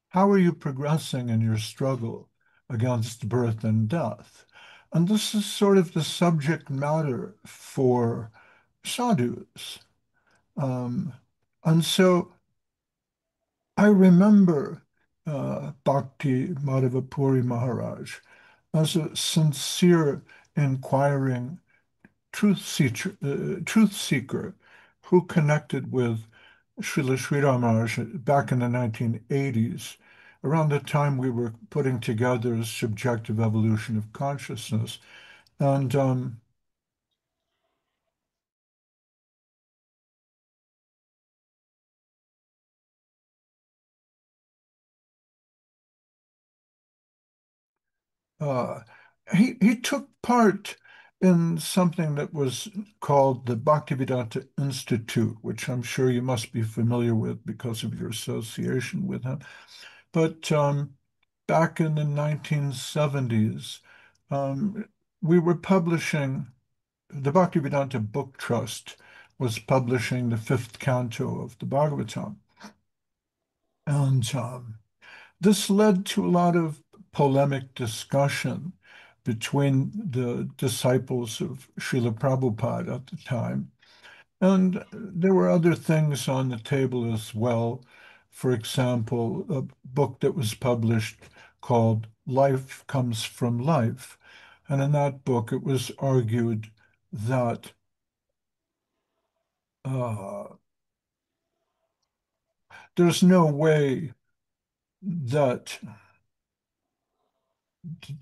how are you progressing in your struggle against birth and death? And this is sort of the subject matter for sadhus. Um, and so I remember Bhakti Madhava Puri Maharaj as a sincere, inquiring truth seeker who connected with Srila Sri Maharaj back in the 1980s, around the time we were putting together Subjective Evolution of Consciousness. And uh, he took part in something that was called the Bhaktivedanta Institute, which I'm sure you must be familiar with because of your association with him. But back in the 1970s, um, we were publishing, the Bhaktivedanta Book Trust was publishing the fifth canto of the Bhagavatam. And this led to a lot of polemic discussion between the disciples of Srila Prabhupada at the time. And there were other things on the table as well. For example, a book that was published called Life Comes from Life. And in that book, it was argued that uh, there's no way that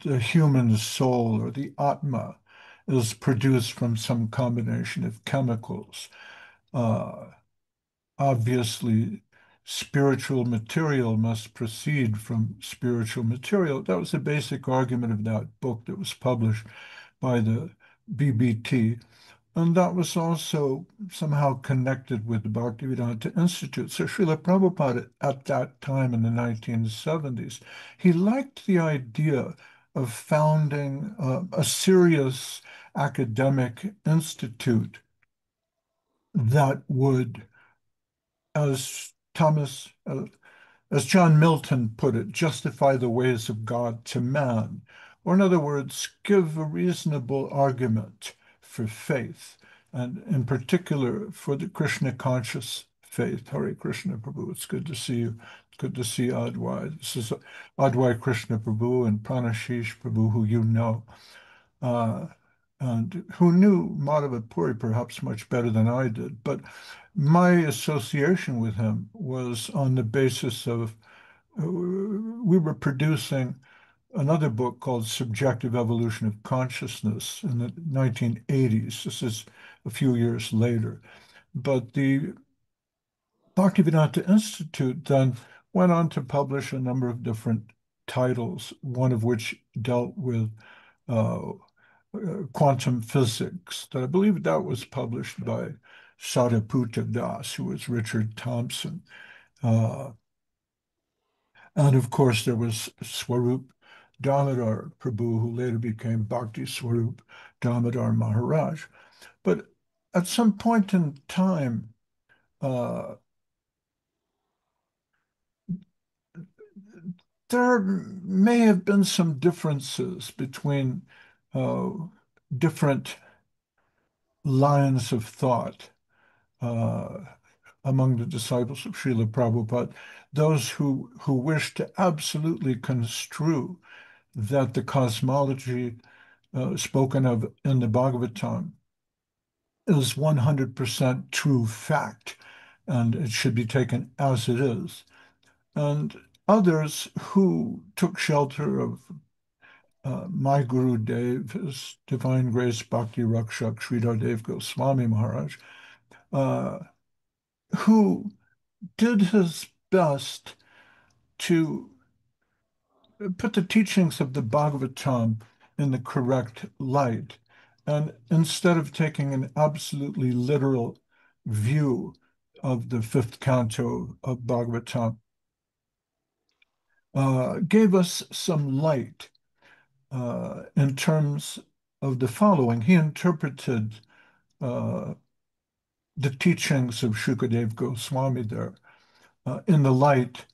the human soul or the Atma is produced from some combination of chemicals. Uh, Obviously, spiritual material must proceed from spiritual material. That was the basic argument of that book that was published by the BBT. And that was also somehow connected with the Bhaktivedanta Institute. So Srila Prabhupada at that time in the 1970s, he liked the idea of founding a serious academic institute that would, as as John Milton put it, justify the ways of God to man, or in other words, give a reasonable argument for faith, and in particular for the Krishna conscious faith. Hare Krishna Prabhu, it's good to see you. It's good to see Adwai. This is Adwai Krishna Prabhu and Pranashish Prabhu, who you know. Uh, and who knew Madhava Puri perhaps much better than I did. But my association with him was on the basis of we were producing another book called Subjective Evolution of Consciousness in the 1980s. This is a few years later. But the Bhaktivedanta Institute then went on to publish a number of different titles, one of which dealt with uh, quantum physics. That I believe that was published by Sariputta Das, who was Richard Thompson. Uh, and of course, there was Swarup Damodar Prabhu, who later became Bhakti Swarup Damodar Maharaj. But at some point in time, uh, there may have been some differences between uh, different lines of thought uh, among the disciples of Srila Prabhupada, those who wish to absolutely construe that the cosmology spoken of in the Bhagavatam is 100% true fact, and it should be taken as it is. And others who took shelter of my Guru Dev, His Divine Grace Bhakti Rakshak Sridhar Dev Goswami Maharaj, uh, who did his best to put the teachings of the Bhagavatam in the correct light. And instead of taking an absolutely literal view of the fifth canto of Bhagavatam, gave us some light in terms of the following. He interpreted uh, the teachings of Shukadev Goswami there in the light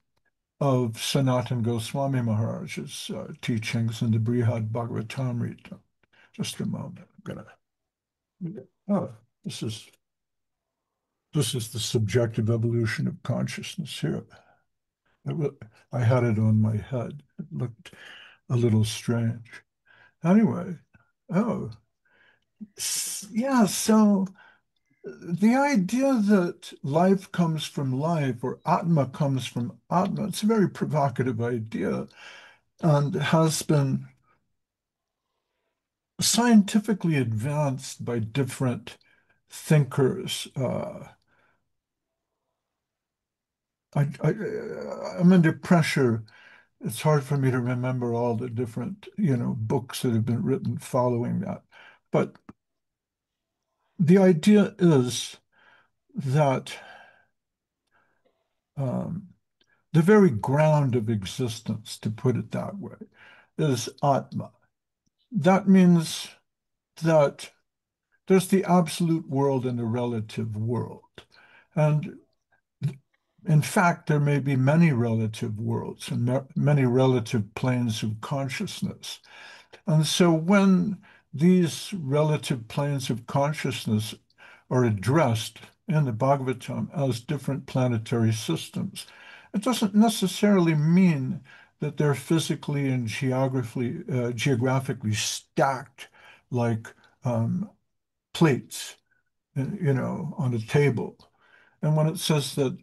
of Sanatana Goswami Maharaj's teachings in the Brihad Bhagavatamrita. Just a moment. Oh, this is this is the subjective evolution of consciousness here. I had it on my head. It looked a little strange. Anyway, oh, yeah, so the idea that life comes from life or Atma comes from Atma, it's a very provocative idea and has been scientifically advanced by different thinkers. I'm under pressure. It's hard for me to remember all the different, books that have been written following that. But the idea is that um, the very ground of existence, to put it that way, is Atma. That means that there's the absolute world and the relative world. And in fact, there may be many relative worlds and many relative planes of consciousness. And so when these relative planes of consciousness are addressed in the Bhagavatam as different planetary systems, it doesn't necessarily mean that they're physically and geographically stacked like plates, on a table. And when it says that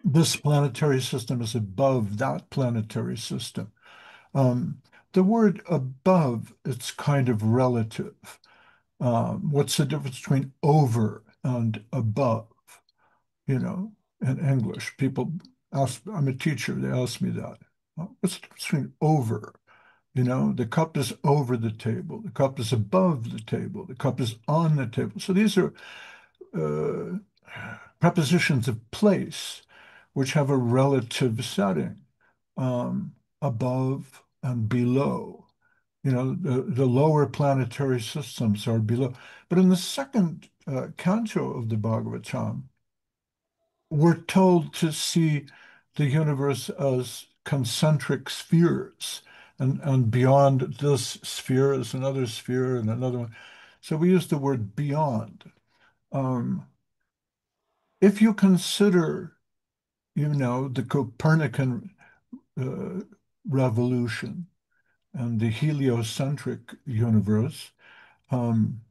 this planetary system is above that planetary system, um, the word above, it's kind of relative. What's the difference between over and above? In English, people ask, I'm a teacher, they ask me that. What's the difference between over? The cup is over the table, the cup is above the table, the cup is on the table. So these are uh, prepositions of place, which have a relative setting, above and below. The lower planetary systems are below. But in the second canto of the Bhagavatam, we're told to see the universe as concentric spheres, and beyond this sphere is another sphere and another one. So we use the word beyond. Um, if you consider, the Copernican uh, revolution and the heliocentric universe, um,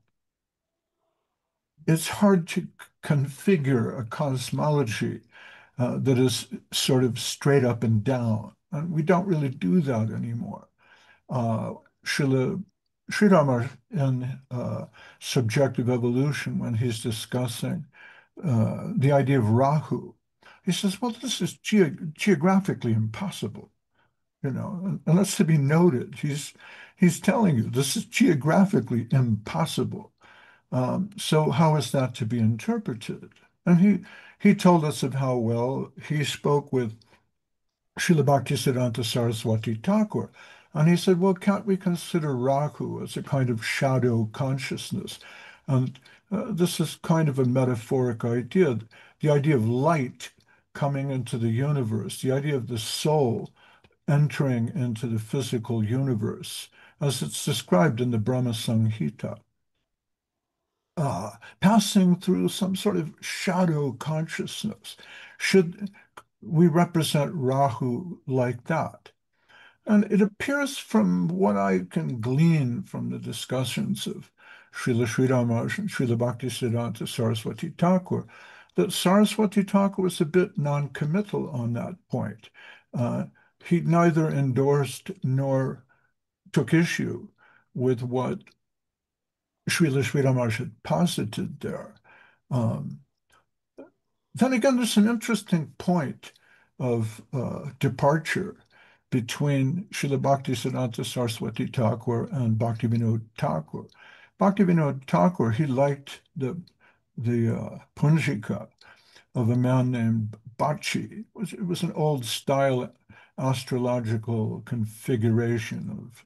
it's hard to configure a cosmology that is sort of straight up and down. And we don't really do that anymore. Uh, Srila Sridhar in Subjective Evolution, when he's discussing the idea of Rahu, he says, well, this is geographically impossible, and that's to be noted. He's telling you this is geographically impossible. So how is that to be interpreted? And he told us of how well he spoke with Srila Bhaktisiddhanta Saraswati Thakur. And he said, well, can't we consider Rahu as a kind of shadow consciousness? And this is kind of a metaphoric idea. The idea of light coming into the universe, the idea of the soul entering into the physical universe, as it's described in the Brahma Samhita, passing through some sort of shadow consciousness. Should we represent Rahu like that? And it appears from what I can glean from the discussions of Srila Sridhar Maharaj and Srila Bhaktisiddhanta Saraswati Thakur that Saraswati Thakur was a bit non-committal on that point. Uh, he neither endorsed nor took issue with what Srila Sridhar Maharaj had posited there. Um, then again, there's an interesting point of departure between Srila Bhaktisiddhanta Saraswati Thakur and Bhaktivinoda Thakur. Bhaktivinoda Thakur, he liked the Punjika of a man named Bachi. It was an old style astrological configuration of,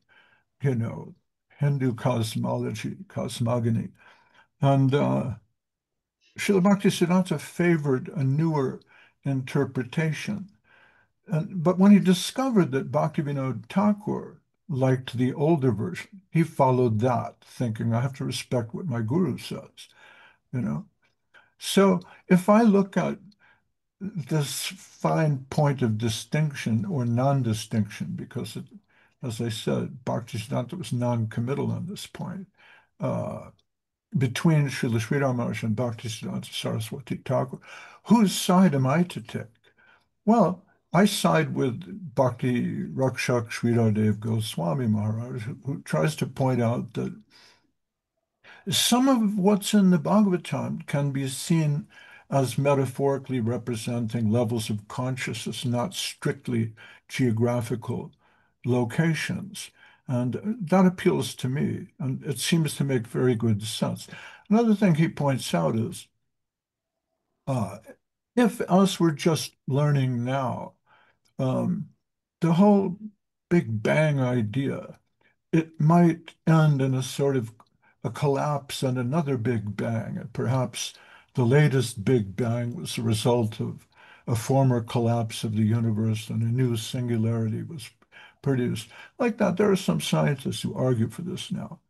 Hindu cosmogony. And Srila Bhaktisiddhanta favored a newer interpretation. but when he discovered that Bhaktivinoda Thakur liked the older version, he followed that, thinking, I have to respect what my guru says, you know. So if I look at this fine point of distinction or non-distinction, because it, as I said, Bhaktisiddhanta was non-committal on this point, uh, between Srila Sri Ramanuja and Bhaktisiddhanta Saraswati Thakur, whose side am I to take? Well, I side with Bhakti Rakshak Sridhar Goswami Maharaj, who tries to point out that some of what's in the Bhagavatam can be seen as metaphorically representing levels of consciousness, not strictly geographical locations. And that appeals to me, and it seems to make very good sense. Another thing he points out is uh, if us were just learning now, um, the whole Big Bang idea, it might end in a sort of a collapse and another Big Bang. And perhaps the latest Big Bang was a result of a former collapse of the universe and a new singularity was produced. Like that, there are some scientists who argue for this now.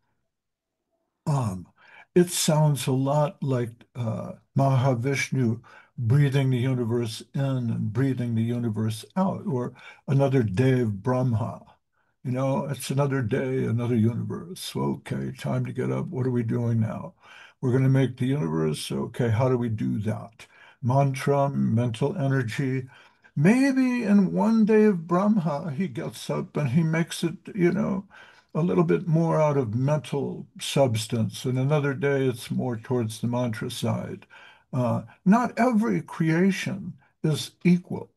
Um, it sounds a lot like Mahavishnu breathing the universe in and breathing the universe out, or another day of Brahma. You know, it's another day, another universe. Okay, time to get up. What are we doing now? We're going to make the universe. Okay, how do we do that? Mantra, mental energy. Maybe in one day of Brahma, he gets up and he makes it, a little bit more out of mental substance, and another day it's more towards the mantra side. Not every creation is equal.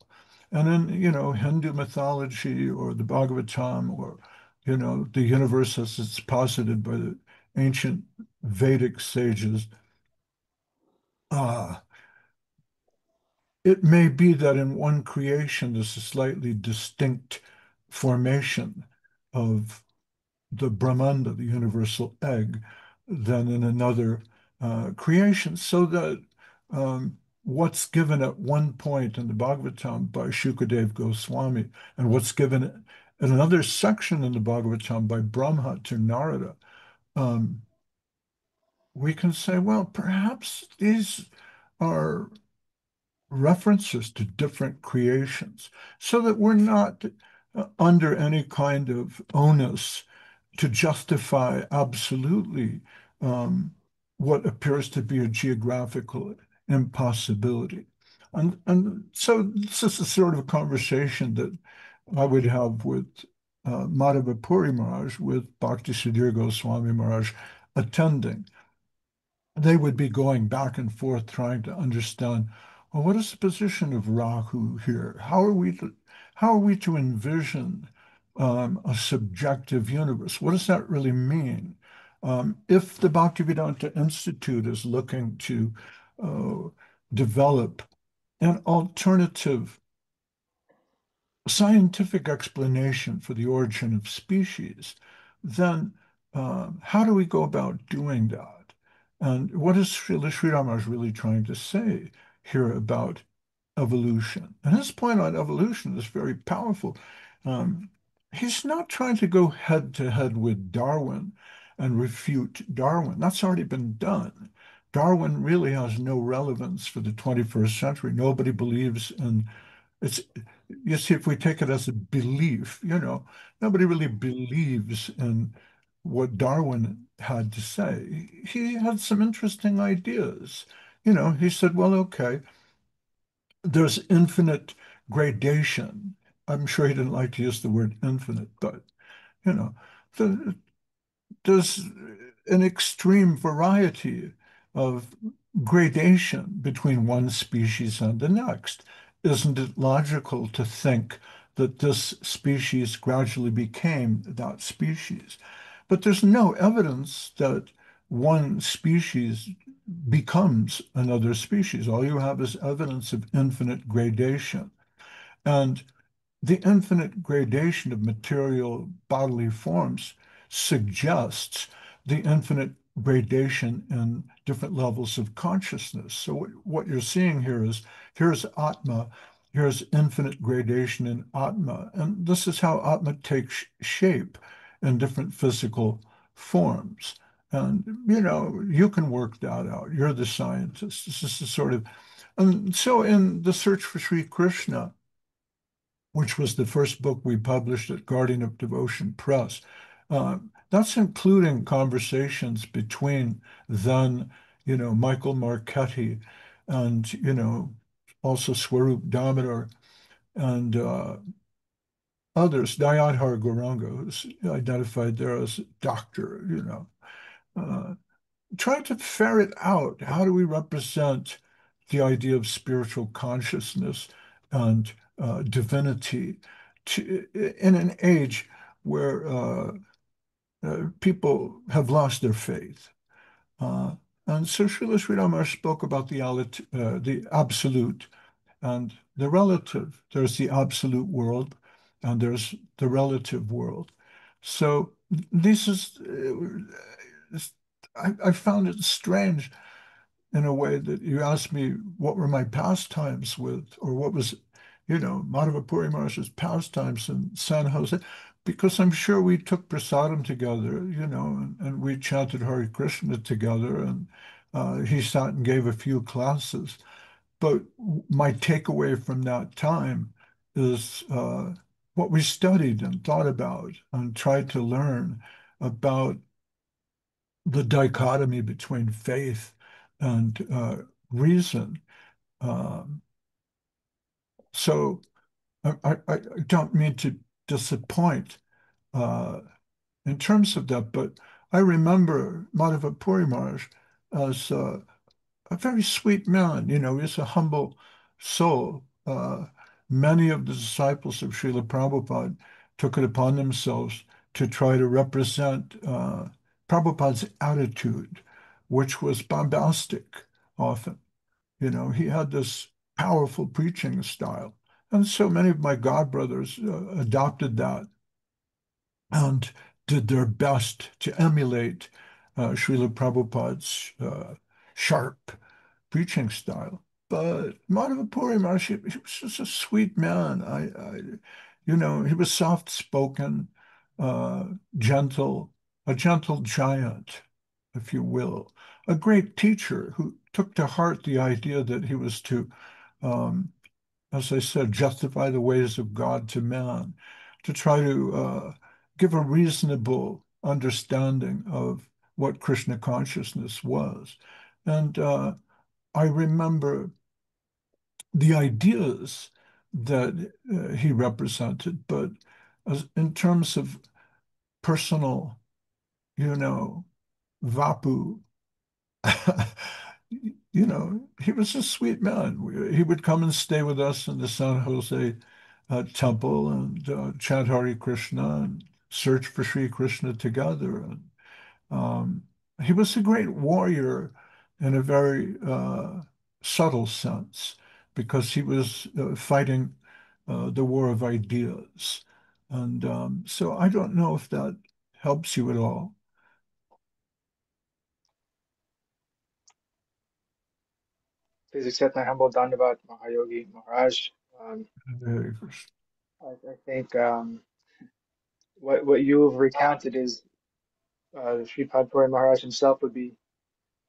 And in, Hindu mythology or the Bhagavatam or, the universe as it's posited by the ancient Vedic sages, uh, it may be that in one creation there's a slightly distinct formation of the Brahmanda, the universal egg, than in another creation. So that what's given at one point in the Bhagavatam by Shukadev Goswami and what's given in another section in the Bhagavatam by Brahma to Narada, um, we can say, well, perhaps these are references to different creations so that we're not under any kind of onus to justify absolutely um, what appears to be a geographical impossibility. And so this is the sort of conversation that I would have with Madhava Puri Maharaj, with Bhakti Siddhir Goswami Maharaj attending. They would be going back and forth trying to understand, well, what is the position of Rahu here? How are we to envision a subjective universe? What does that really mean? If the Bhaktivedanta Institute is looking to uh, develop an alternative scientific explanation for the origin of species, then how do we go about doing that? And what is Sri Rama's really trying to say here about evolution? And his point on evolution is very powerful. Um, he's not trying to go head to head with Darwin and refute Darwin. That's already been done. Darwin really has no relevance for the 21st century. Nobody believes in it's, you see, if we take it as a belief, nobody really believes in what Darwin had to say. He had some interesting ideas. He said, well, okay, there's infinite gradation. I'm sure he didn't like to use the word infinite, but, you know, the, there's an extreme variety of gradation between one species and the next. Isn't it logical to think that this species gradually became that species? But there's no evidence that one species becomes another species. All you have is evidence of infinite gradation. And the infinite gradation of material bodily forms suggests the infinite gradation in different levels of consciousness. So what you're seeing here is here's Atma, here's infinite gradation in Atma. And this is how Atma takes shape in different physical forms. And, you can work that out. You're the scientist. This is the sort of, and so in The Search for Sri Krishna, which was the first book we published at Guardian of Devotion Press, that's including conversations between then, Michael Marchetti and, also Swarup Damodar and others, Dayadhar Gauranga, who's identified there as a doctor, uh, trying to ferret out how do we represent the idea of spiritual consciousness and divinity in an age where people have lost their faith. Uh, and so Srila Sri Ramar spoke about the absolute and the relative. There's the absolute world and there's the relative world. So this is, I found it strange in a way that you asked me what were my pastimes with, or what was, Madhava Puri Maharaja's pastimes in San Jose, because I'm sure we took prasadam together, and we chanted Hare Krishna together, and he sat and gave a few classes. But my takeaway from that time is what we studied and thought about and tried to learn about the dichotomy between faith and reason. Um, so I don't mean to disappoint uh, in terms of that, but I remember Madhava Puri Maharaj as a very sweet man. He's a humble soul. Many of the disciples of Srila Prabhupada took it upon themselves to try to represent Prabhupada's attitude, which was bombastic often. He had this powerful preaching style. And so many of my godbrothers adopted that and did their best to emulate Srila Prabhupada's sharp preaching style. But Madhava Puri Maharaj, he was just a sweet man. He was soft-spoken, uh, gentle, a gentle giant, if you will, a great teacher who took to heart the idea that he was to, um, as I said, justify the ways of God to man, to try to give a reasonable understanding of what Krishna consciousness was. And I remember the ideas that he represented, but in terms of personal, you know, vapu, he was a sweet man. He would come and stay with us in the San Jose temple and chant Hare Krishna and search for Sri Krishna together. And Um, he was a great warrior in a very subtle sense because he was fighting the war of ideas. And so I don't know if that helps you at all. Please accept my humble Dandavat, Mahayogi Maharaj. Um, Very first. I think what you have recounted is Sripad Puri Maharaj himself would be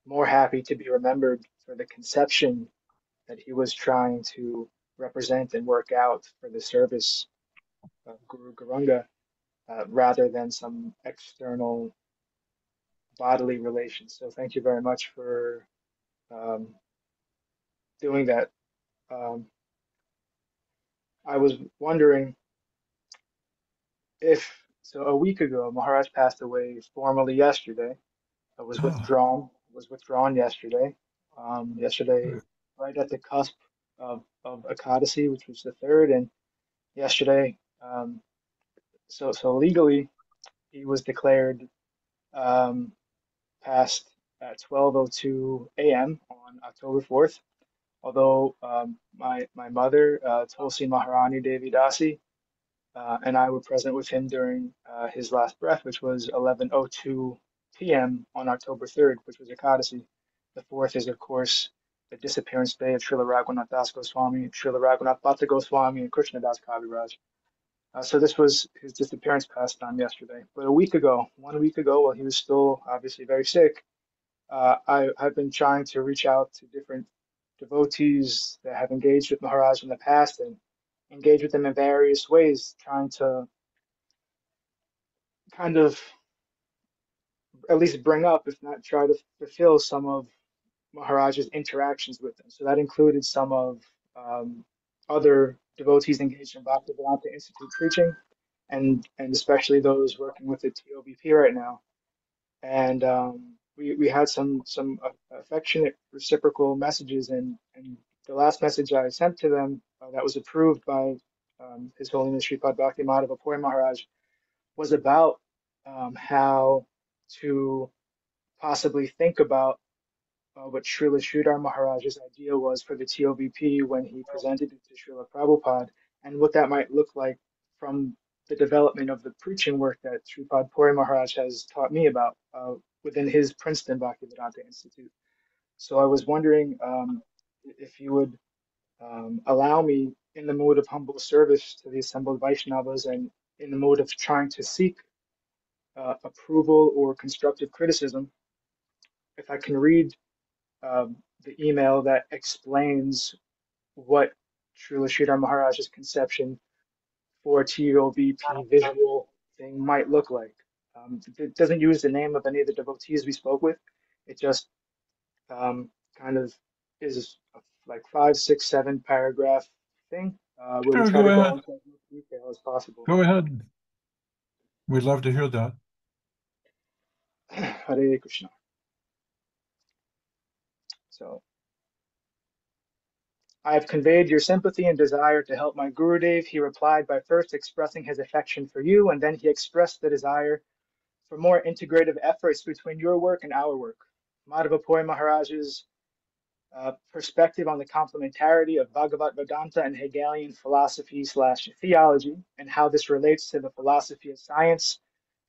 more happy to be remembered for the conception that he was trying to represent and work out for the service of Guru Garanga, rather than some external bodily relation. So thank you very much for um, doing that. Um, I was wondering if so. A week ago, Maharaj passed away formally yesterday. It Ah, was withdrawn yesterday. Yesterday, right. right at the cusp of Ekadasi, which was the third, and yesterday, so legally, he was declared um, passed at 12:02 a.m. on October 4th. Although my mother, Tulsi Maharani Devi Dasi, and I were present with him during his last breath, which was 11:02 p.m. on October 3rd, which was Ekadasi. The fourth is, of course, the disappearance day of Srila Raghunath Das Goswami, Srila Raghunath Bhatta Goswami, and Krishna Das Kaviraj. So this was his disappearance pastime yesterday. But a week ago, 1 week ago, while he was still obviously very sick, I've been trying to reach out to different devotees that have engaged with Maharaj in the past and engage with them in various ways, trying to kind of at least bring up, if not try to fulfill some of Maharaj's interactions with them. So that included some of other devotees engaged in Bhaktivedanta Institute preaching, and especially those working with the TOBP right now. And we had some affectionate reciprocal messages, and the last message I sent to them that was approved by His Holiness Sripad Bhakti Madhava Puri Maharaj was about how to possibly think about what Srila Sridhar Maharaj's idea was for the TOBP when he presented it to Srila Prabhupada, and what that might look like from the development of the preaching work that Sripad Puri Maharaj has taught me about within his Princeton Bhaktivedanta Institute. So I was wondering if you would allow me, in the mode of humble service to the assembled Vaishnavas and in the mode of trying to seek approval or constructive criticism, if I can read the email that explains what Srila Sridhar Maharaj's conception for TOVP visual thing might look like. It doesn't use the name of any of the devotees we spoke with. It just kind of is a, like 5, 6, 7 paragraph thing where we Sure, try go to go ahead. into as much detail as possible. Go ahead. We'd love to hear that. Hare Krishna. So I have conveyed your sympathy and desire to help my Gurudev. He replied by first expressing his affection for you, and then he expressed the desire for more integrative efforts between your work and our work. Madhava Puri Maharaj's perspective on the complementarity of Bhagavad Vedanta and Hegelian philosophy/theology, and how this relates to the philosophy of science,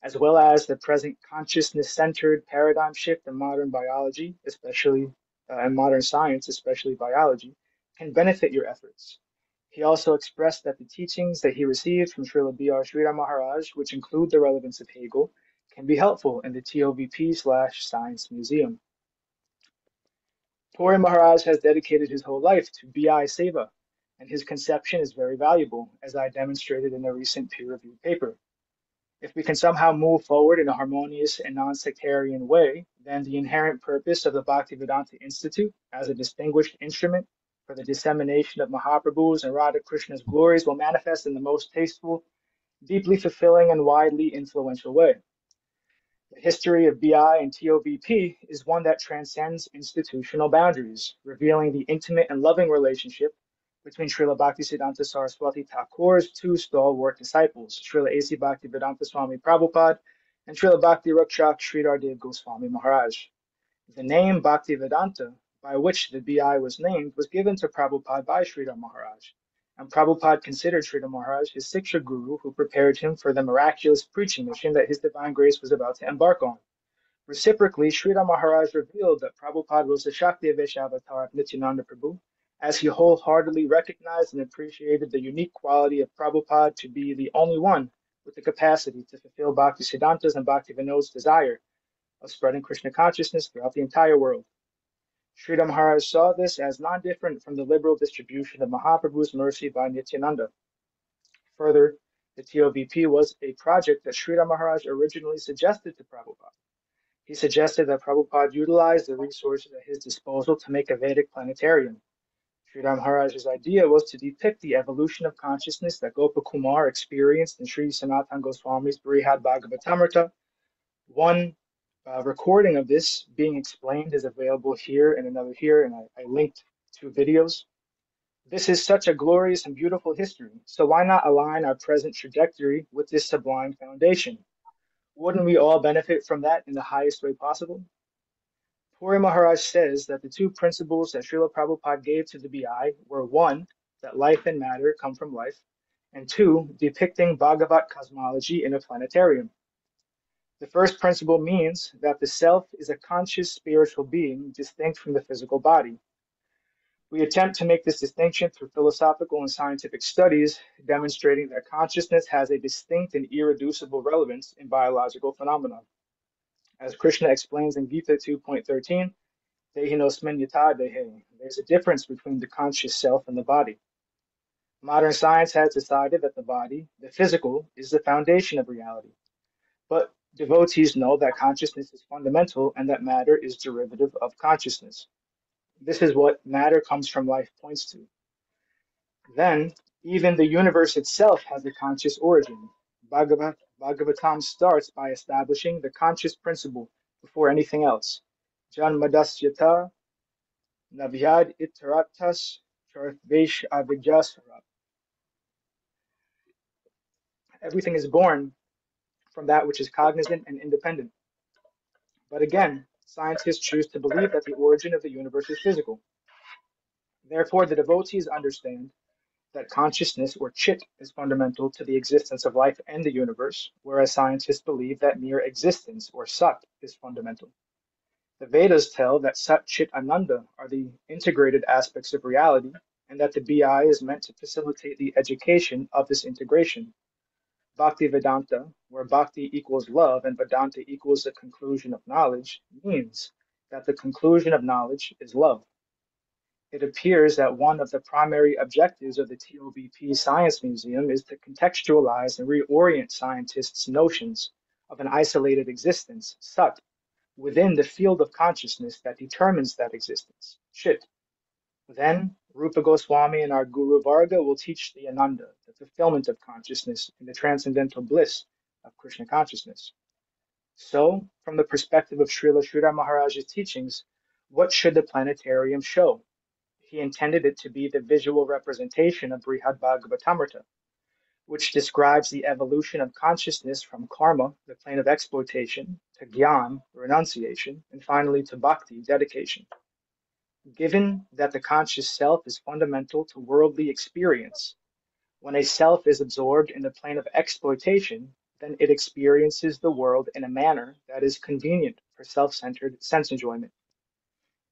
as well as the present consciousness-centered paradigm shift in modern biology, especially in modern science, especially biology, can benefit your efforts. He also expressed that the teachings that he received from Srila B.R. Sridhar Maharaj, which include the relevance of Hegel, can be helpful in the TOVP/Science Museum. Puri Maharaj has dedicated his whole life to BI Seva, and his conception is very valuable, as I demonstrated in a recent peer-reviewed paper. If we can somehow move forward in a harmonious and non-sectarian way, then the inherent purpose of the Bhaktivedanta Institute as a distinguished instrument for the dissemination of Mahaprabhu's and Radha Krishna's glories will manifest in the most tasteful, deeply fulfilling, and widely influential way. The history of BI and TOVP is one that transcends institutional boundaries, revealing the intimate and loving relationship between Srila Bhaktisiddhanta Saraswati Thakur's two stalwart disciples, Srila A.C. Bhaktivedanta Swami Prabhupada and Srila Bhakti Rakshak Sridhar Dev Goswami Maharaj. The name Bhaktivedanta, by which the BI was named, was given to Prabhupada by Sridhar Maharaj, and Prabhupada considered Sridhar Maharaj his Siksha Guru who prepared him for the miraculous preaching mission that His Divine Grace was about to embark on. Reciprocally, Sridhar Maharaj revealed that Prabhupada was the Shakti Avesh avatar of Nityananda Prabhu, as he wholeheartedly recognized and appreciated the unique quality of Prabhupada to be the only one with the capacity to fulfill Bhaktisiddhanta's and Bhaktivinoda's desire of spreading Krishna consciousness throughout the entire world. Sridhar Maharaj saw this as non-different from the liberal distribution of Mahaprabhu's mercy by Nityananda. Further, the TOVP was a project that Sridhar Maharaj originally suggested to Prabhupada. He suggested that Prabhupada utilize the resources at his disposal to make a Vedic planetarium. Sridhar Maharaj's idea was to depict the evolution of consciousness that Gopakumar experienced in Sri Sanatana Goswami's Brihad Bhagavatamrita. One recording of this being explained is available here and another here, and I linked 2 videos. This is such a glorious and beautiful history, so why not align our present trajectory with this sublime foundation? Wouldn't we all benefit from that in the highest way possible? Puri Maharaj says that the 2 principles that Srila Prabhupada gave to the BI were 1, that life and matter come from life, and 2, depicting Bhagavat cosmology in a planetarium. The first principle means that the self is a conscious spiritual being distinct from the physical body. We attempt to make this distinction through philosophical and scientific studies, demonstrating that consciousness has a distinct and irreducible relevance in biological phenomena. As Krishna explains in Gita 2.13, Dehinosmin yata dehe, there's a difference between the conscious self and the body. Modern science has decided that the body, the physical, is the foundation of reality. But devotees know that consciousness is fundamental and that matter is derivative of consciousness. This is what matter comes from life points to. Then, even the universe itself has a conscious origin. Bhagavatam starts by establishing the conscious principle before anything else. Janmadasyata navyad itaratas charvesh avidyasara. Everything is born from that which is cognizant and independent. But again, scientists choose to believe that the origin of the universe is physical. Therefore, the devotees understand that consciousness or chit is fundamental to the existence of life and the universe, whereas scientists believe that mere existence or sat is fundamental. The Vedas tell that Sat, Chit, Ananda are the integrated aspects of reality, and that the BI is meant to facilitate the education of this integration. Bhakti Vedanta, where Bhakti equals love and Vedanta equals the conclusion of knowledge, means that the conclusion of knowledge is love. It appears that one of the primary objectives of the TOBP Science Museum is to contextualize and reorient scientists' notions of an isolated existence, Sat, within the field of consciousness that determines that existence, Chit. Then, Rupa Goswami and our Guru Varga will teach the Ananda, the fulfillment of consciousness in the transcendental bliss of Krishna consciousness. So, from the perspective of Srila Sridhar Maharaj's teachings, what should the planetarium show? He intended it to be the visual representation of Brihad Bhagavatamrita, which describes the evolution of consciousness from karma, the plane of exploitation, to jnana, renunciation, and finally to bhakti, dedication. Given that the conscious self is fundamental to worldly experience, when a self is absorbed in the plane of exploitation, then it experiences the world in a manner that is convenient for self-centered sense enjoyment.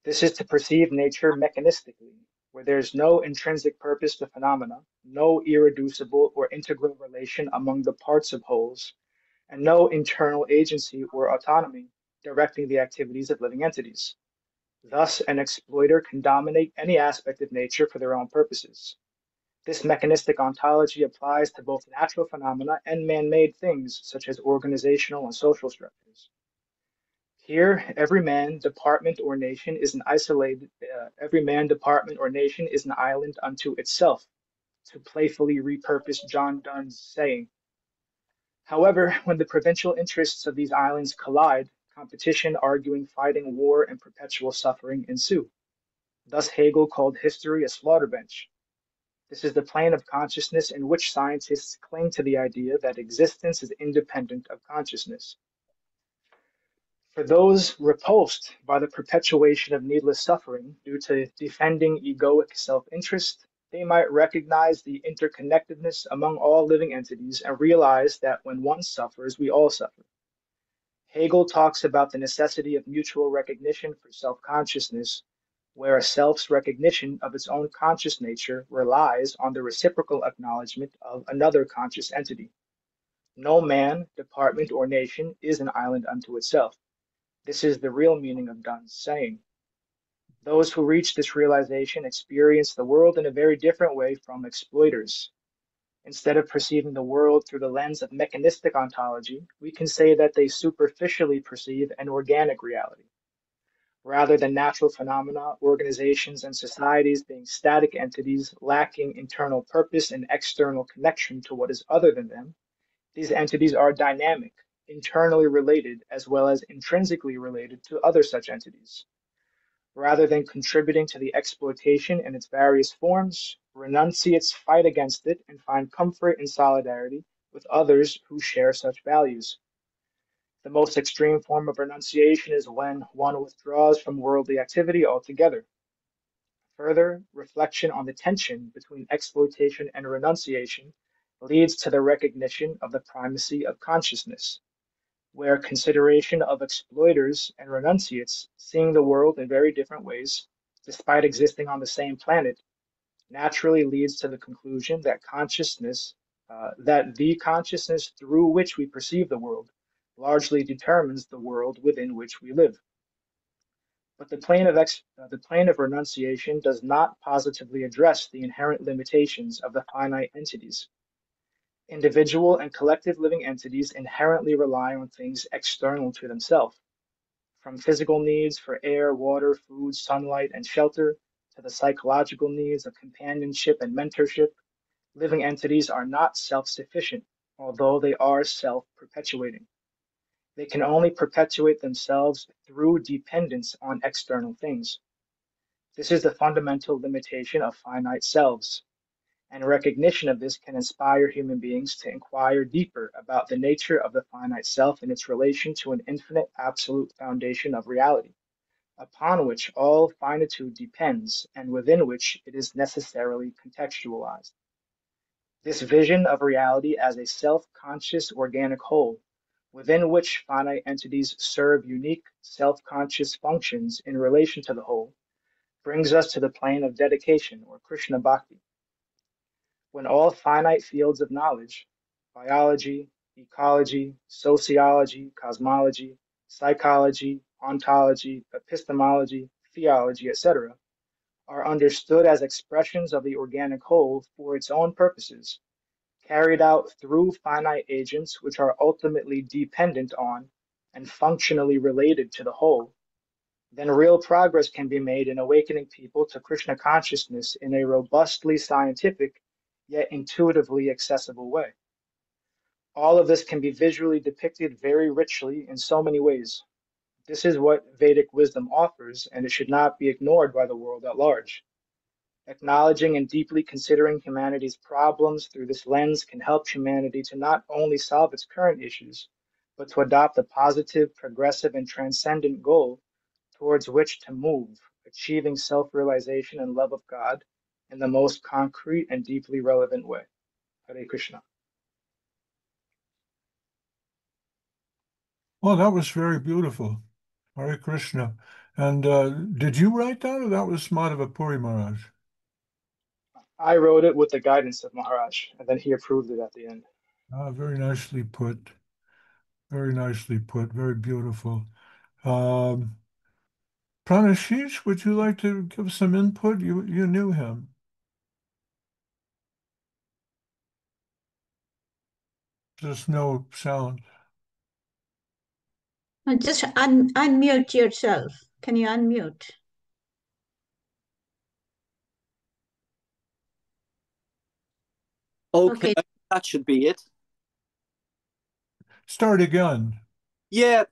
This is to perceive nature mechanistically, where there is no intrinsic purpose to phenomena, no irreducible or integral relation among the parts of wholes, and no internal agency or autonomy directing the activities of living entities. Thus, an exploiter can dominate any aspect of nature for their own purposes. This mechanistic ontology applies to both natural phenomena and man-made things, such as organizational and social structures. Here, every man, department, or nation is an island unto itself, to playfully repurpose John Donne's saying. However, when the provincial interests of these islands collide, competition, arguing, fighting, war, and perpetual suffering ensue. Thus Hegel called history a slaughter bench. This is the plane of consciousness in which scientists cling to the idea that existence is independent of consciousness. For those repulsed by the perpetuation of needless suffering due to defending egoic self-interest, they might recognize the interconnectedness among all living entities and realize that when one suffers, we all suffer. Hegel talks about the necessity of mutual recognition for self-consciousness, where a self's recognition of its own conscious nature relies on the reciprocal acknowledgement of another conscious entity. No man, department, or nation is an island unto itself. This is the real meaning of Donne's saying. Those who reach this realization experience the world in a very different way from exploiters. Instead of perceiving the world through the lens of mechanistic ontology, we can say that they superficially perceive an organic reality. Rather than natural phenomena, organizations, and societies being static entities lacking internal purpose and external connection to what is other than them, these entities are dynamic, internally related, as well as intrinsically related to other such entities. Rather than contributing to the exploitation in its various forms, renunciates fight against it and find comfort in solidarity with others who share such values. The most extreme form of renunciation is when one withdraws from worldly activity altogether. Further, reflection on the tension between exploitation and renunciation leads to the recognition of the primacy of consciousness, where consideration of exploiters and renunciates, seeing the world in very different ways, despite existing on the same planet, naturally leads to the conclusion that the consciousness through which we perceive the world largely determines the world within which we live. But the plane of renunciation does not positively address the inherent limitations of the finite entities. Individual and collective living entities inherently rely on things external to themselves, from physical needs for air, water, food, sunlight, and shelter, to the psychological needs of companionship and mentorship. Living entities are not self-sufficient, although they are self-perpetuating. They can only perpetuate themselves through dependence on external things. This is the fundamental limitation of finite selves, and recognition of this can inspire human beings to inquire deeper about the nature of the finite self and its relation to an infinite absolute foundation of reality, upon which all finitude depends and within which it is necessarily contextualized. This vision of reality as a self-conscious organic whole, within which finite entities serve unique self-conscious functions in relation to the whole, brings us to the plane of dedication or Krishna Bhakti. When all finite fields of knowledge, biology, ecology, sociology, cosmology, psychology, ontology, epistemology, theology, etc., are understood as expressions of the organic whole for its own purposes, carried out through finite agents which are ultimately dependent on and functionally related to the whole, then real progress can be made in awakening people to Krishna consciousness in a robustly scientific yet intuitively accessible way. All of this can be visually depicted very richly in so many ways. This is what Vedic wisdom offers, and it should not be ignored by the world at large. Acknowledging and deeply considering humanity's problems through this lens can help humanity to not only solve its current issues, but to adopt a positive, progressive, and transcendent goal towards which to move, achieving self-realization and love of God in the most concrete and deeply relevant way. Hare Krishna. Well, that was very beautiful. Hare Krishna. And did you write that, or that was Madhava Puri Maharaj? I wrote it with the guidance of Maharaj, and then he approved it at the end. Very nicely put. Very nicely put. Very beautiful. Um, Pranashish, would you like to give some input? You knew him. There's no sound. Just unmute yourself. Can you unmute? Okay, Okay. that should be it. Start again. Yeah,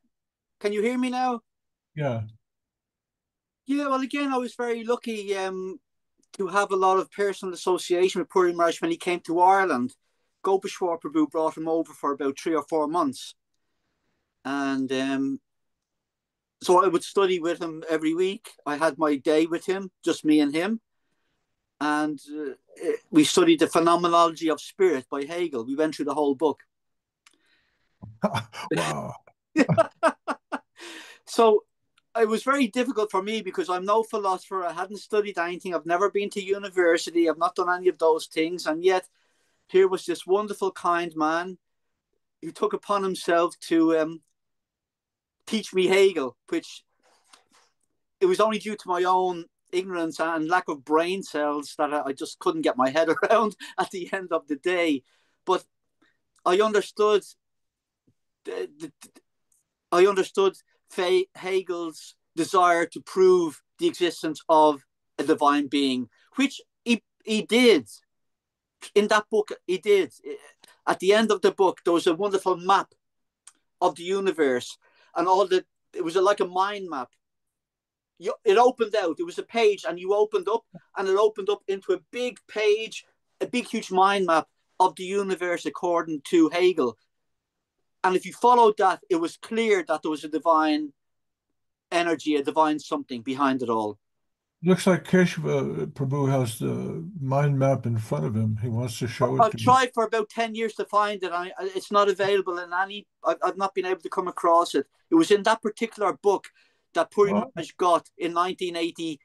can you hear me now? Yeah. Yeah, well, again, I was very lucky to have a lot of personal association with Puri Maharaj when he came to Ireland. Gopeshwar Prabhu brought him over for about 3 or 4 months. And so I would study with him every week. I had my day with him, just me and him. And we studied the Phenomenology of Spirit by Hegel. We went through the whole book. Wow. So it was very difficult for me because I'm no philosopher. I hadn't studied anything. I've never been to university. I've not done any of those things. And yet here was this wonderful, kind man who took upon himself to teach me Hegel, which it was only due to my own ignorance and lack of brain cells that I just couldn't get my head around at the end of the day. But I understood I understood Hegel's desire to prove the existence of a divine being, which he did. In that book, he did. At the end of the book, there was a wonderful map of the universe, and it was like a mind map. It opened out. It was a page, and you opened up, and it opened up into a big page, a big, huge mind map of the universe according to Hegel. And if you followed that, it was clear that there was a divine energy, a divine something behind it all. Looks like Keshava Prabhu has the mind map in front of him. He wants to show it I've to me. tried for about 10 years to find it. It's not available in any, I've not been able to come across it. It was in that particular book that Puri Maharaj got in 1980,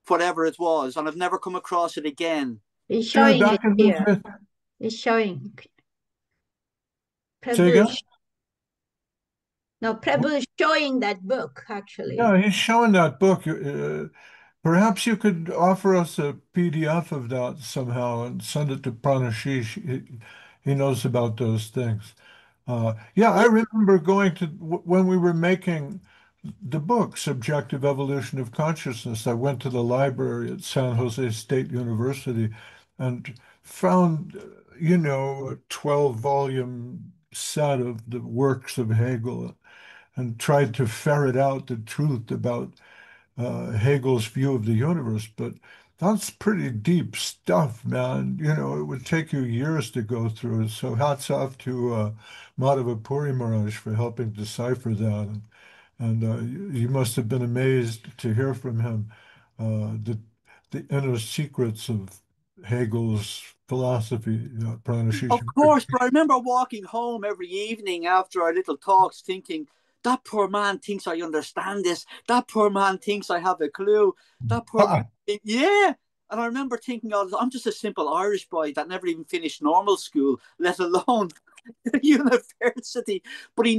whatever it was, and I've never come across it again. He's Jared, showing back it in his here. He's showing. say Prabhu again? is, no, Prabhu is showing that book, actually. Yeah, he's showing that book. Perhaps you could offer us a PDF of that somehow and send it to Pranashish. He knows about those things. Yeah, I Yeah, remember going to when we were making the book, Subjective Evolution of Consciousness. I went to the library at San Jose State University and found, a 12-volume set of the works of Hegel and tried to ferret out the truth about Hegel's view of the universe. But that's pretty deep stuff, man. It would take you years to go through. So hats off to Madhava Puri Maharaj for helping decipher that. And you must have been amazed to hear from him the inner secrets of Hegel's philosophy, of Pranashish. course. But I remember walking home every evening after our little talks, thinking, "That poor man thinks I understand this. That poor man thinks I have a clue. That poor man, yeah." And I remember thinking, "Oh, I'm just a simple Irish boy that never even finished normal school, let alone university." But he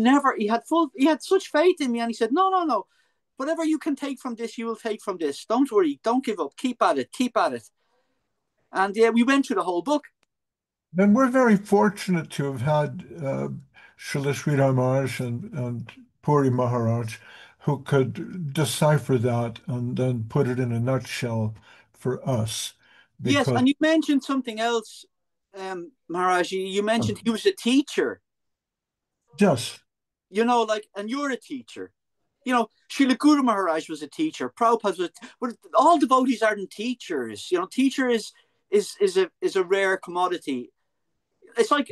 had such faith in me, and he said, "No, no, no. Whatever you can take from this, you will take from this. Don't worry. Don't give up. Keep at it. Keep at it." And yeah, we went through the whole book. And we're very fortunate to have had Srila Sridhar Maharaj and Puri Maharaj who could decipher that and then put it in a nutshell for us. Yes, Because, and you mentioned something else, Maharaj. You mentioned he was a teacher. yes, Like, and you're a teacher. Srila Guru Maharaj was a teacher. Prabhupada was, but all devotees aren't teachers. Teacher is a rare commodity. It's like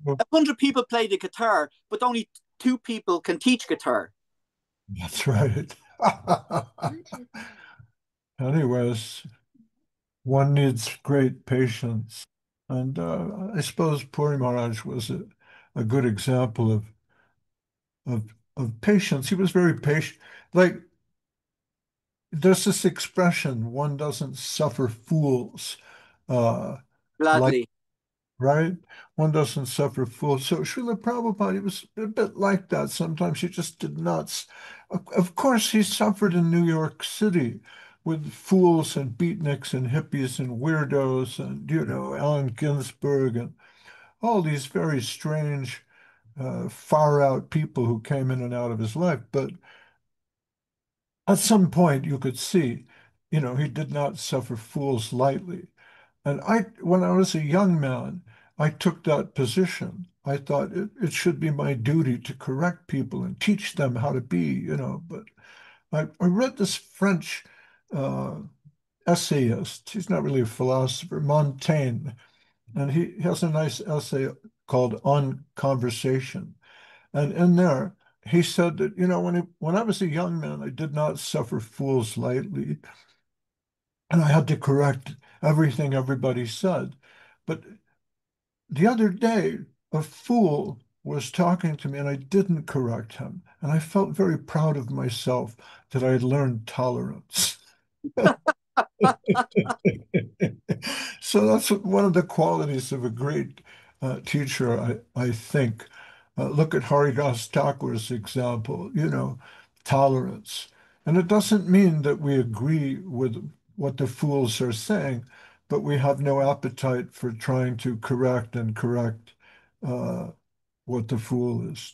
100 people play the guitar, but only 2 people can teach guitar. that's right. Anyways, one needs great patience. And I suppose Puri Maharaj was a good example of patience. He was very patient. Like, there's this expression, one doesn't suffer fools. Uh, like, Gladly. right? One doesn't suffer fools. So Srila Prabhupada, he was a bit like that. Sometimes he just did not. Of course, he suffered in New York City with fools and beatniks and hippies and weirdos and, Allen Ginsberg and all these very strange, far out people who came in and out of his life. But at some point, you could see, he did not suffer fools lightly. And when I was a young man, I took that position. I thought it should be my duty to correct people and teach them how to be. But I read this French uh, essayist. He's not really a philosopher, Montaigne, and he has a nice essay called On Conversation. And in there, he said that, when I was a young man, I did not suffer fools lightly, and I had to correct everything everybody said. But the other day, a fool was talking to me and I didn't correct him. And I felt very proud of myself that I had learned tolerance. So that's one of the qualities of a great teacher, I think. Look at Haridas Thakur's example, tolerance. And it doesn't mean that we agree with what the fools are saying, but we have no appetite for trying to correct uh, what the fool is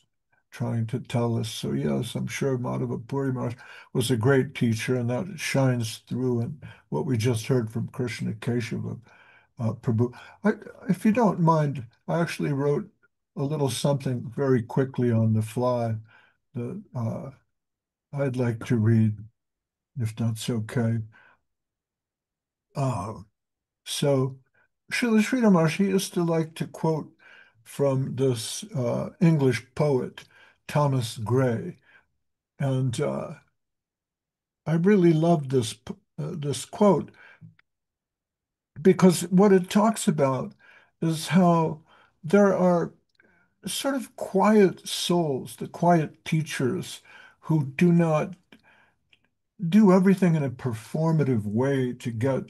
trying to tell us. So yes, I'm sure Madhava Puri Maharaj was a great teacher, and that shines through in what we just heard from Krishna Keshava Prabhu. I, if you don't mind, I actually wrote a little something very quickly on the fly that I'd like to read, if that's okay. Uh, so Srila Sridhar Maharaj used to like to quote from this English poet, Thomas Gray. And I really loved this quote because what it talks about is how there are sort of quiet souls, the quiet teachers who do not do everything in a performative way to get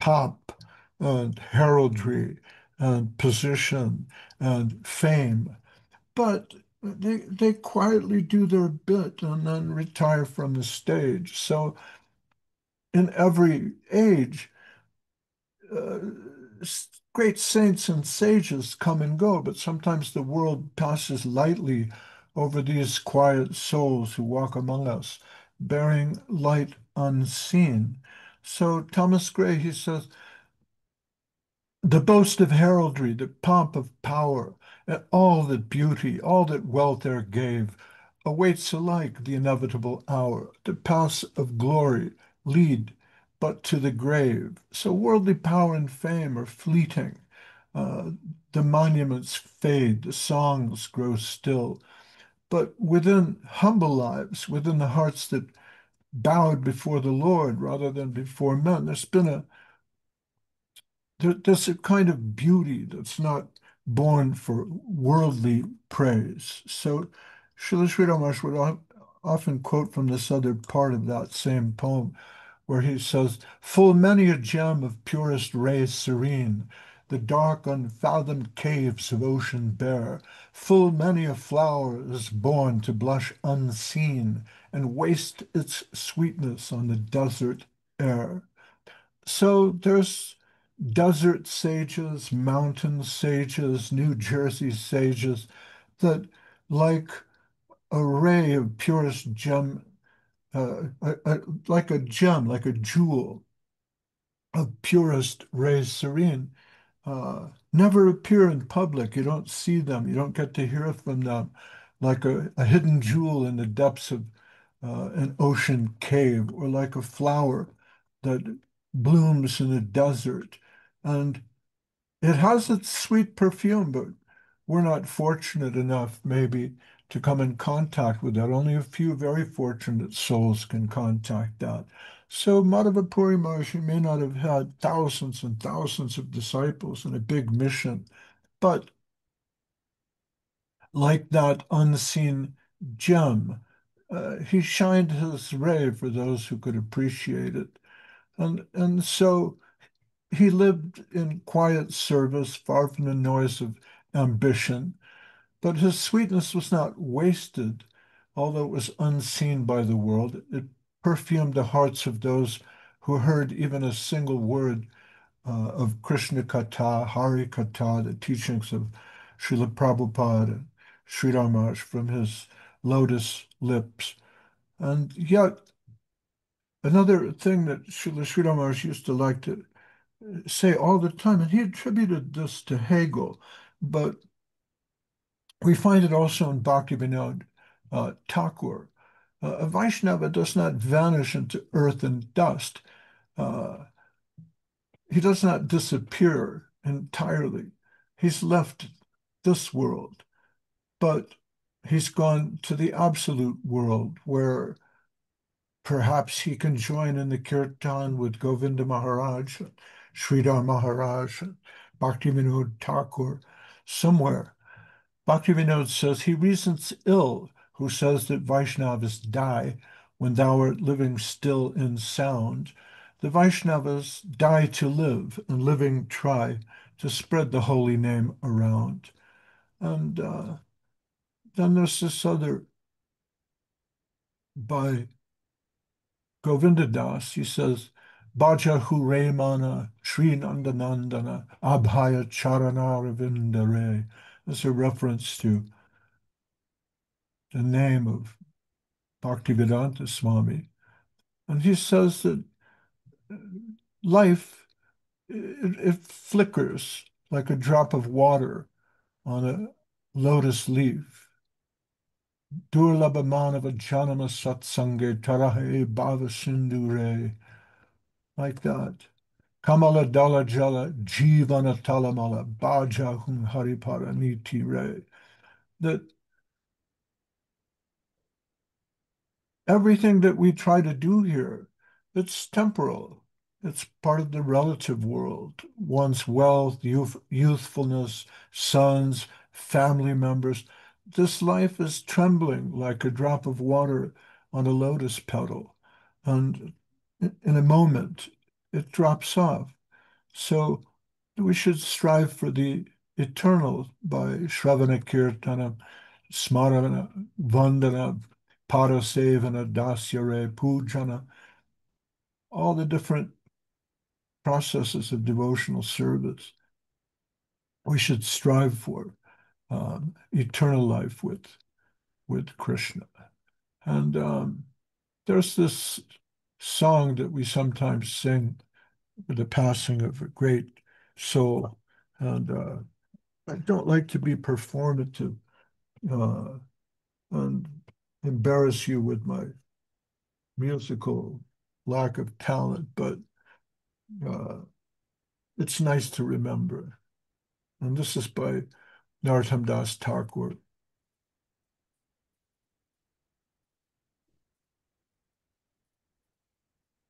pop and heraldry and position and fame, but they quietly do their bit and then retire from the stage. So in every age, uh, great saints and sages come and go, but sometimes the world passes lightly over these quiet souls who walk among us, bearing light unseen. So Thomas Gray, he says, the boast of heraldry, the pomp of power, and all that beauty, all that wealth e'er gave, awaits alike the inevitable hour. The paths of glory lead but to the grave. So worldly power and fame are fleeting. Uh, the monuments fade, the songs grow still. But within humble lives, within the hearts that bowed before the Lord rather than before men, there's a kind of beauty that's not born for worldly praise. So Srila Sri Ramakrishna would often quote from this other part of that same poem, where he says, full many a gem of purest ray serene, the dark unfathomed caves of ocean bear, full many a flower is born to blush unseen and waste its sweetness on the desert air. So there's desert sages, mountain sages, New Jersey sages that, like a ray of purest gem, like a gem, like a jewel of purest rays serene, never appear in public. You don't see them. You don't get to hear from them, like a hidden jewel in the depths of an ocean cave, or like a flower that blooms in a desert. And it has its sweet perfume, but we're not fortunate enough, maybe, to come in contact with that. Only a few very fortunate souls can contact that. So Madhava Puri Maharaja may not have had thousands and thousands of disciples and a big mission, but like that unseen gem, he shined his ray for those who could appreciate it. And so he lived in quiet service, far from the noise of ambition, but his sweetness was not wasted, although it was unseen by the world. It perfumed the hearts of those who heard even a single word of Krishna Katha, Hare Katha, the teachings of Srila Prabhupada and Sri Ramakrishna from his lotus lips. And yet, another thing that Srila Sri Ramakrishna used to like to say all the time, and he attributed this to Hegel, but we find it also in Bhaktivinoda Thakur. A Vaishnava does not vanish into earth and dust. Uh, he does not disappear entirely. He's left this world, but he's gone to the absolute world where perhaps he can join in the kirtan with Govinda Maharaj, Sridhar Maharaj, Bhaktivinoda Thakur, somewhere. Bhaktivinoda says he reasons ill who says that Vaishnavas die when thou art living still in sound. The Vaishnavas die to live, and living try to spread the holy name around. And then there's this other by Govinda Das. He says, Bhaja Huremana Sri Nandanandana Abhaya Charana Ravindare. That's a reference to the name of Bhaktivedanta Swami. And he says that life, it flickers like a drop of water on a lotus leaf. Durlabha manava janama satsange tarahe bhava sindhure. Like that. Kamala dala jala jivana talamala bhaja hum haripara niti re. That everything that we try to do here, it's temporal. It's part of the relative world. One's wealth, youthfulness, sons, family members. This life is trembling like a drop of water on a lotus petal, and in a moment it drops off. So we should strive for the eternal by Shravana Kirtana, Smarana, Vandana, Parasevana, Dasyare, Pujana, all the different processes of devotional service. We should strive for eternal life with Krishna. And there's this song that we sometimes sing with the passing of a great soul. And I don't like to be performative uh, and embarrass you with my musical lack of talent, but uh, it's nice to remember. And this is by Narottam Das Thakur.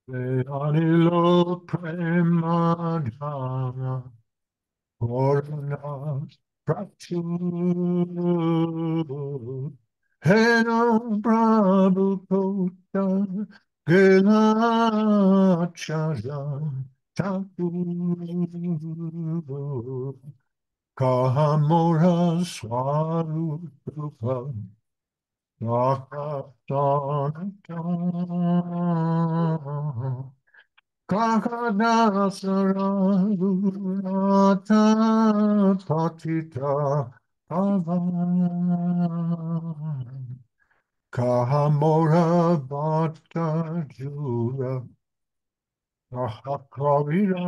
Anilo Premadhana Corona Prachur Hena Prabhu Kota Gelachaja Thakur Kahamora Swarupa Nakatana Kakadasaragurata Patita Pavan Kahamora Bhatta Jura Ahakavira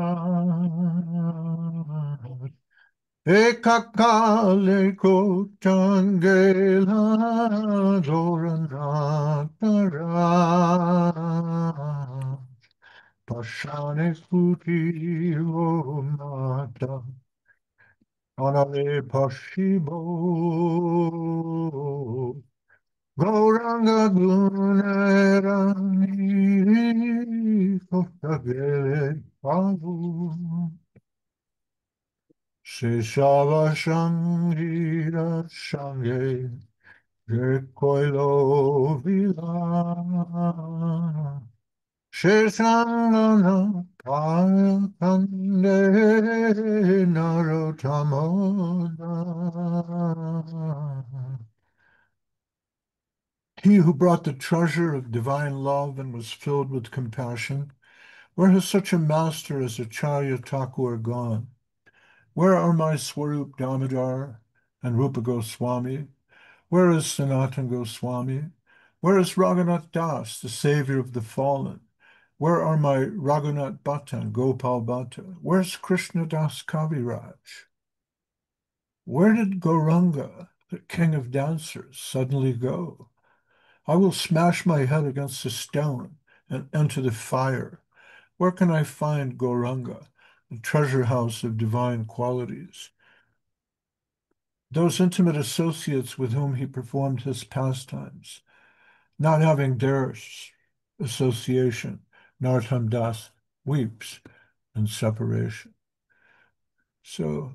Ekakale Kotangela Doranatara Pashane Kutivo Mata Anale Pashibo Gauranga Gunerani Kotagele Pavu Seshava Shangira Shange Rekoilo Vila Shesangana Payakande Narotamoda. He who brought the treasure of divine love and was filled with compassion, where has such a master as Acharya Thakur gone? Where are my Swarup Damodar and Rupa Goswami? Where is Sanatan Goswami? Where is Raghunath Das, the savior of the fallen? Where are my Raghunath Bhatta and Gopal Bhatta? Where's Krishna Das Kaviraj? Where did Gauranga, the king of dancers, suddenly go? I will smash my head against a stone and enter the fire. Where can I find Gauranga, the treasure house of divine qualities? Those intimate associates with whom he performed his pastimes, not having their association, Narottam Das weeps in separation. So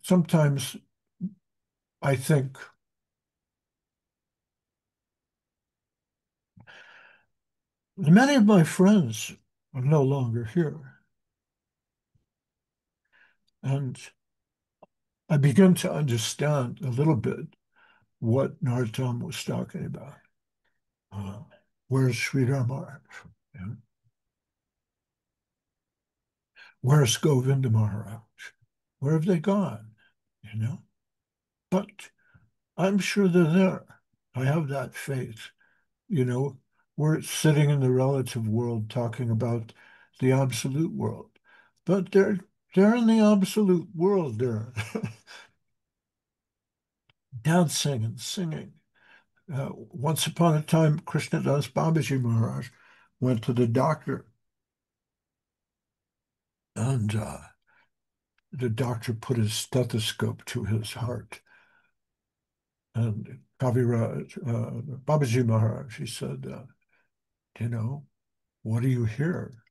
sometimes I think many of my friends are no longer here. And I begin to understand a little bit what Narottam was talking about. Where's Sri Rama? Yeah. Where's Govinda Maharaj? Where have they gone? You know? But I'm sure they're there. I have that faith. You know, we're sitting in the relative world talking about the absolute world. But they're in the absolute world. They're dancing and singing. Once upon a time, Krishnadas Babaji Maharaj went to the doctor, and the doctor put his stethoscope to his heart. And Kaviraj, Babaji Maharaj, he said, you know, what do you hear?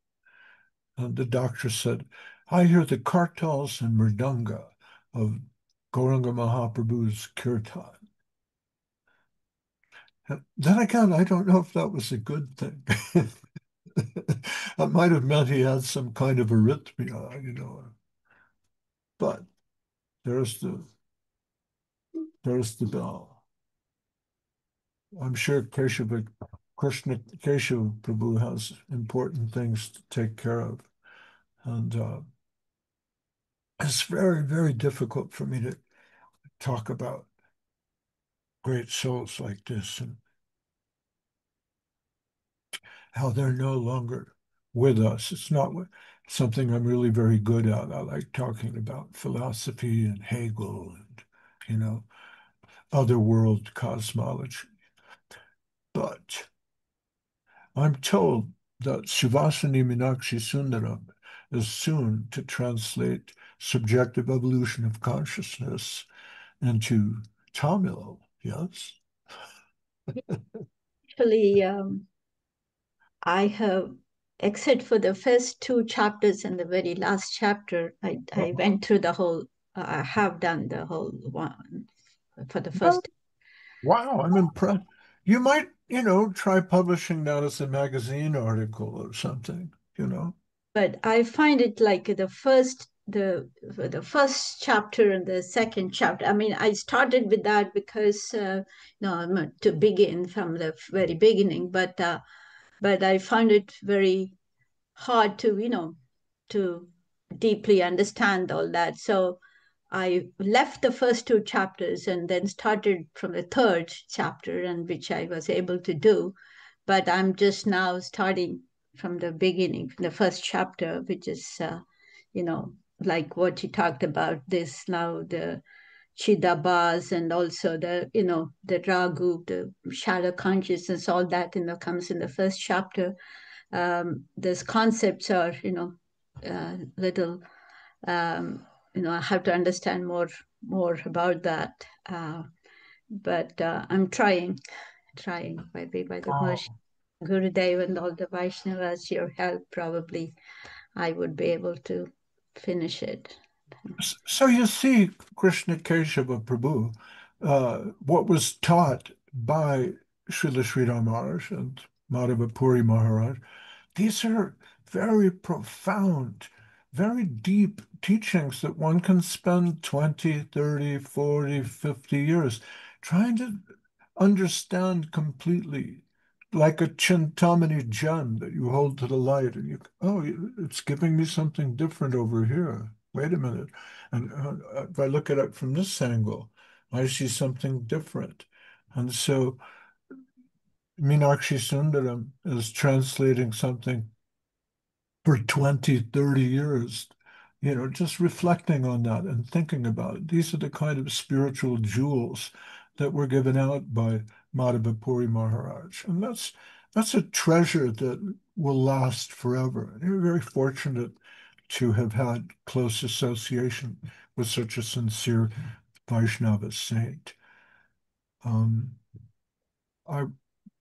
And the doctor said, I hear the kartals and mridanga of Gauranga Mahaprabhu's kirtan. Then again, I don't know if that was a good thing. It might have meant he had some kind of arrhythmia, But there's the bell. I'm sure Krishna Keshava Prabhu has important things to take care of. And it's very, very difficult for me to talk about great souls like this and how they're no longer with us. It's not something I'm really very good at. I like talking about philosophy and Hegel and, other world cosmology. But I'm told that Sivasani Meenakshi Sundaram is soon to translate subjective evolution of consciousness into Tamil. Yes. Actually, I have, except for the first two chapters and the very last chapter, I went through the whole, I have done the whole one for the first. Wow, I'm impressed. You might, try publishing that as a magazine article or something. But I find it like the first chapter and the second chapter. I mean, I started with that because to begin from the very beginning, but I found it very hard to to deeply understand all that. So I left the first two chapters and then started from the third chapter, and which I was able to do. But I'm just now starting from the beginning, from the first chapter, which is, like what you talked about, this now, the Chidabhas, and also the Ragu, the shadow consciousness, all that, comes in the first chapter. These concepts are, little, I have to understand more about that. But I'm trying by the mercy Gurudev and all the Vaishnavas, your help, probably I would be able to finish it. So you see, Krishna Keshava Prabhu, what was taught by Srila Sridhar Maharaj and Madhava Puri Maharaj, these are very profound, very deep teachings that one can spend 20, 30, 40, 50 years trying to understand completely, like a Chintamani gem that you hold to the light and it's giving me something different over here. Wait a minute. And if I look at it from this angle, I see something different. And so Meenakshi Sundaram is translating something for 20, 30 years, just reflecting on that and thinking about it. These are the kind of spiritual jewels that were given out by Madhava Puri Maharaj. And that's a treasure that will last forever. And you're very fortunate to have had close association with such a sincere Vaishnava saint. I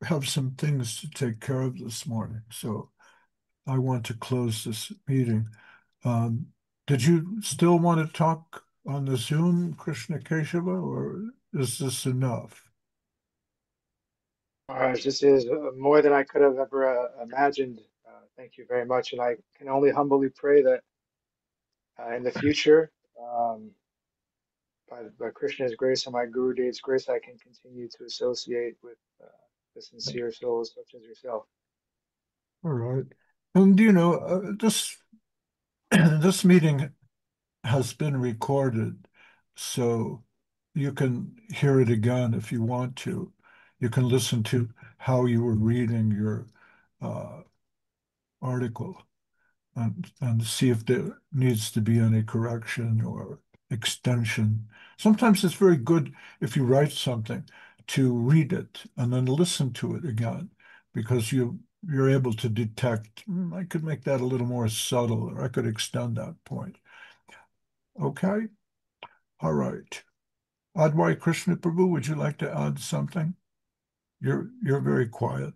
have some things to take care of this morning, so I want to close this meeting. Um, did you still want to talk on the Zoom, Krishna Keshava, or is this enough? This is more than I could have ever imagined. Thank you very much. And I can only humbly pray that in the future, by Krishna's grace and my Guru Dev's grace, I can continue to associate with the sincere souls such as yourself. All right. And this this meeting has been recorded, so you can hear it again if you want to. You can listen to how you were reading your uh, article and see if there needs to be any correction or extension. Sometimes it's very good if you write something to read it and then listen to it again because you're able to detect, I could make that a little more subtle or I could extend that point. Okay? All right. Advai Krishna Prabhu, would you like to add something? You're very quiet.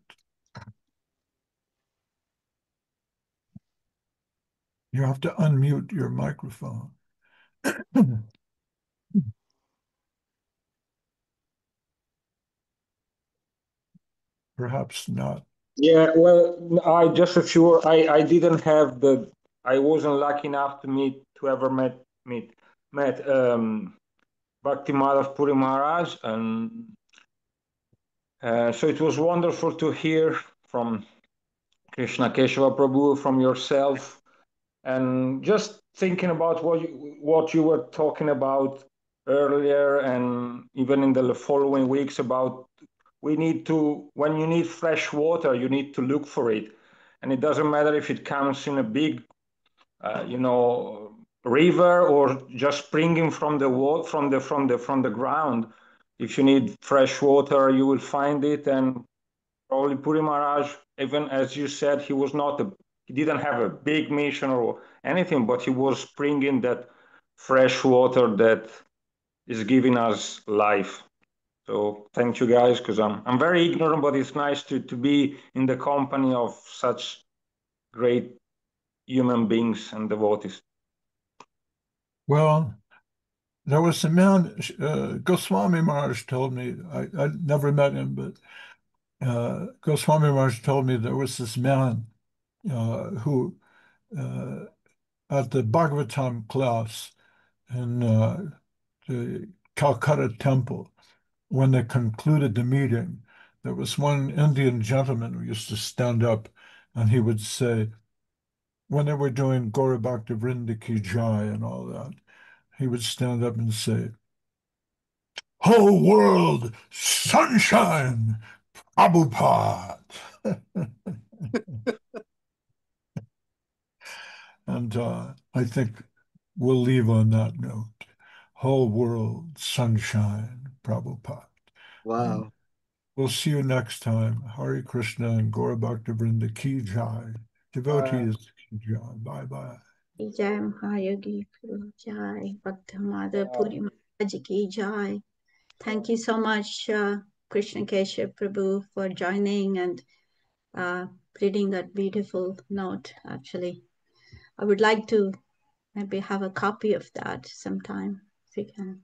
You have to unmute your microphone. perhaps not. Yeah, well, I just a few. I didn't have the. I wasn't lucky enough to ever met Bhakti Madhava Puri Maharaj, and so it was wonderful to hear from Krishna Keshava Prabhu, from yourself, and just thinking about what you were talking about earlier, and even in the following weeks about we need to, when you need fresh water, you need to look for it, and it doesn't matter if it comes in a big, river or just springing from the ground. If you need fresh water, you will find it, and probably Puri Maharaj, even as you said, he didn't have a big mission or anything, but he was bringing that fresh water that is giving us life. So thank you guys, because I'm very ignorant, but it's nice to be in the company of such great human beings and devotees. Well, there was a man, Goswami Maharaj told me, I never met him, but Goswami Maharaj told me there was this man who, at the Bhagavatam class in the Calcutta temple, when they concluded the meeting, there was one Indian gentleman who used to stand up and he would say, when they were doing Gaura Bhakti Vrinda Ki Jai and all that, he would stand up and say, whole world, sunshine, Prabhupada. And I think we'll leave on that note. Whole world, sunshine, Prabhupada. And Wow. we'll see you next time. Hare Krishna and Gaura Bhakti Vrinda Ki Jai. Devotees Ki Jai. Bye-bye. Jai Mahayogi Guru Jai, Madhava Puri Maharaja Ki Jai. Thank you so much, Krishna Keshav Prabhu, for joining and reading that beautiful note. Actually, I would like to maybe have a copy of that sometime if you can.